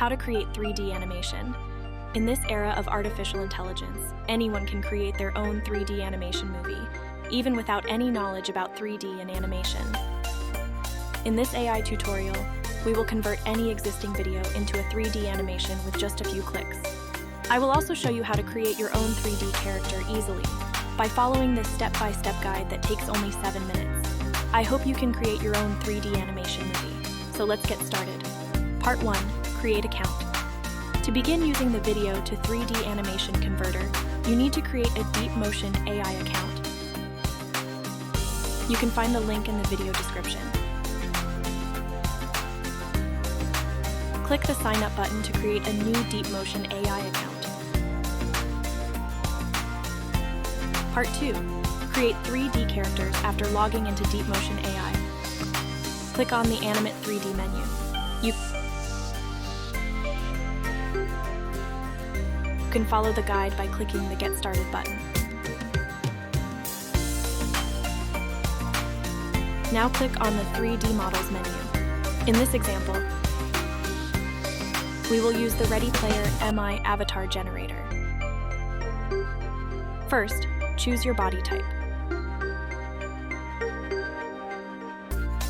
How to create 3D animation. In this era of artificial intelligence, anyone can create their own 3D animation movie, even without any knowledge about 3D and animation. In this AI tutorial, we will convert any existing video into a 3D animation with just a few clicks. I will also show you how to create your own 3D character easily by following this step-by-step guide that takes only 7 minutes. I hope you can create your own 3D animation movie. So let's get started. Part 1. Create account. To begin using the video to 3D animation converter, you need to create a DeepMotion AI account. You can find the link in the video description. Click the Sign Up button to create a new DeepMotion AI account. Part 2. Create 3D characters after logging into DeepMotion AI. Click on the Animate 3D menu. You can follow the guide by clicking the Get Started button. Now click on the 3D Models menu. In this example, we will use the Ready Player MI avatar generator. First, choose your body type.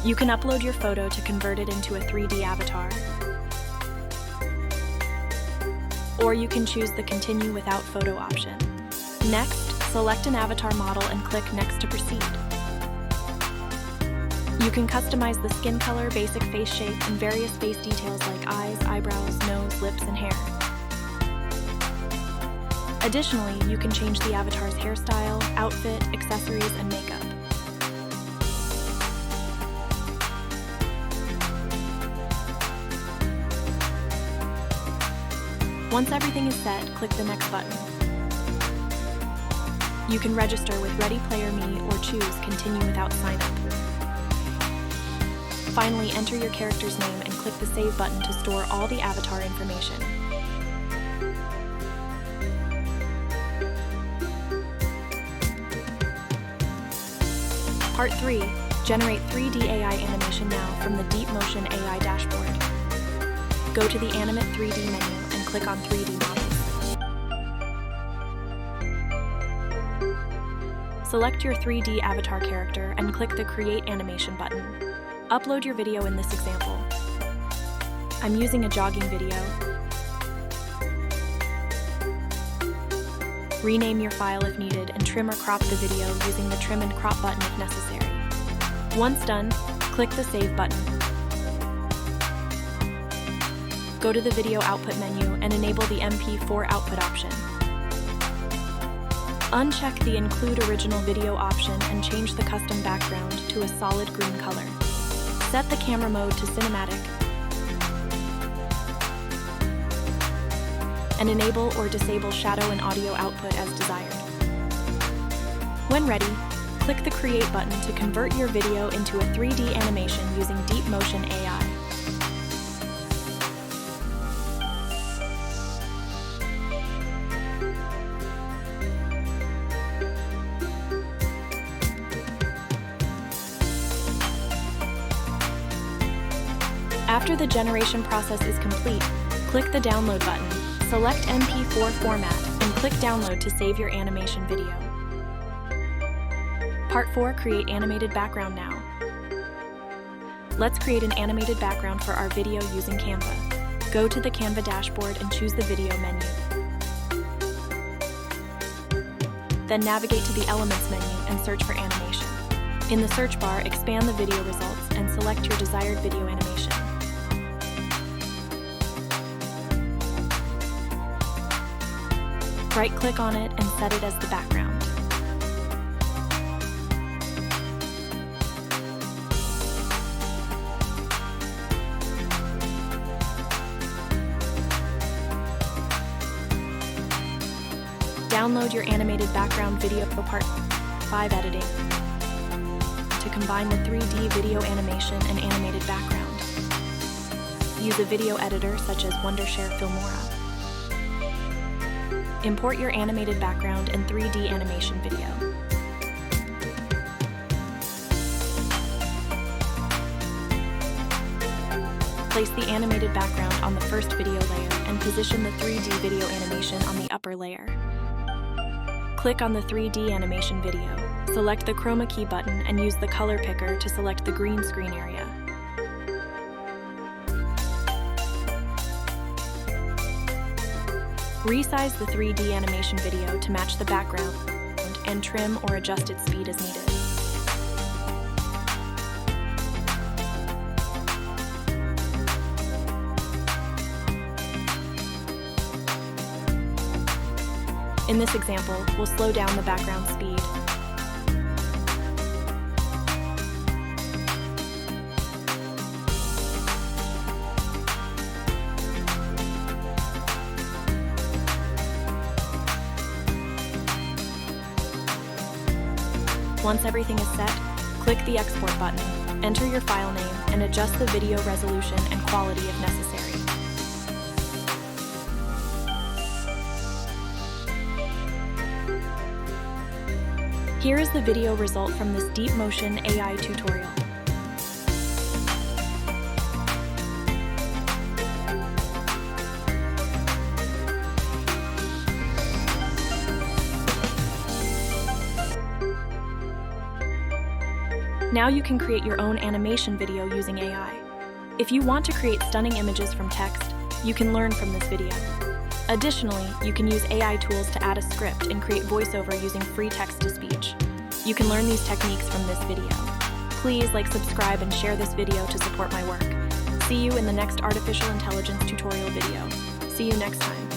You can upload your photo to convert it into a 3D avatar, or you can choose the Continue Without Photo option. Next, select an avatar model and click Next to proceed. You can customize the skin color, basic face shape, and various face details like eyes, eyebrows, nose, lips, and hair. Additionally, you can change the avatar's hairstyle, outfit, accessories, and makeup. Once everything is set, click the Next button. You can register with Ready Player Me or choose Continue Without Sign Up. Finally, enter your character's name and click the Save button to store all the avatar information. Part 3. Generate 3D AI animation now from the DeepMotion AI dashboard. Go to the Animate 3D menu and click on 3D Models. Select your 3D avatar character and click the Create Animation button. Upload your video in this example. I'm using a jogging video. Rename your file if needed and trim or crop the video using the Trim and Crop button if necessary. Once done, click the Save button. Go to the Video Output menu and enable the MP4 output option. Uncheck the Include Original Video option and change the custom background to a solid green color. Set the camera mode to cinematic and enable or disable shadow and audio output as desired. When ready, click the Create button to convert your video into a 3D animation using DeepMotion AI. After the generation process is complete, click the Download button, select MP4 format, and click Download to save your animation video. Part 4. Create animated background now. Let's create an animated background for our video using Canva. Go to the Canva dashboard and choose the Video menu. Then navigate to the Elements menu and search for animation. In the search bar, expand the video results and select your desired video animation. Right-click on it and set it as the background. Download your animated background video for Part 5 editing to combine the 3D video animation and animated background. Use a video editor such as Wondershare Filmora. Import your animated background and 3D animation video. Place the animated background on the first video layer and position the 3D video animation on the upper layer. Click on the 3D animation video, select the chroma key button and use the color picker to select the green screen area. Resize the 3D animation video to match the background and trim or adjust its speed as needed. In this example, we'll slow down the background speed. Once everything is set, click the Export button, enter your file name, and adjust the video resolution and quality if necessary. Here is the video result from this Deep Motion AI tutorial. Now you can create your own animation video using AI. If you want to create stunning images from text, you can learn from this video. Additionally, you can use AI tools to add a script and create voiceover using free text-to-speech. You can learn these techniques from this video. Please like, subscribe, and share this video to support my work. See you in the next artificial intelligence tutorial video. See you next time.